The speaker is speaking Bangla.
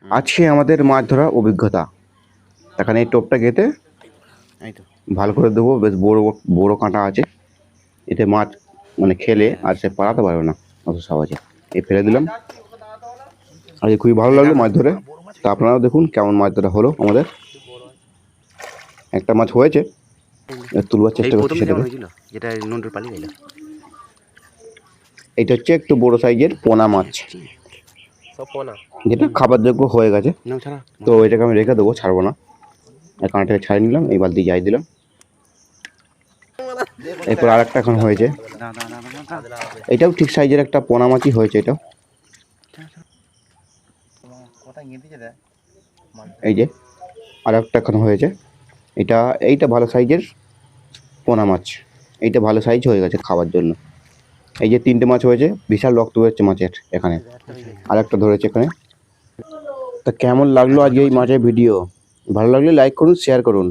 আজকে আমাদের মাছ ধরা অভিজ্ঞতা। এখানে এই টোপটা গেঁথে ভালো করে দেবো, বেশ বড় বড় কাঁটা আছে, এতে মাছ মানে খেলে আর সে পালাতে পারবে না অত সহজে। এই ফেলে দিলাম। আর খুবই ভালো লাগলো মাছ ধরে। তা আপনারাও দেখুন কেমন মাছ ধরা হলো আমাদের। একটা মাছ হয়েছে, তুলবার চেষ্টা করছি সেটাকে। এটা হচ্ছে একটু বড় সাইজের পোনা মাছ, যেটা খাবার যোগ্য হয়ে গেছে। তো এটাকে আমি রেখে দেবো, ছাড়বো না। কাঁটাটাকে ছাড়িয়ে নিলাম, এই বালতি যাই দিলাম। এরপর আর একটা এখন হয়েছে, এটাও ঠিক সাইজের একটা পোনা মাছই হয়েছে। এটাও এই যে আর একটা এখন হয়েছে, এইটা ভালো সাইজের পোনা মাছ। এইটা ভালো সাইজ হয়ে গেছে খাওয়ার জন্য। এই যে 3টে মাছ হয়েছে, বিশাল রক্ত বেরোচ্ছে মাছের এখানে। আর একটা ধরেছে এখানে। তা কেমন লাগলো আজকে এই মাছের ভিডিও? ভালো লাগলে লাইক করুন, শেয়ার করুন।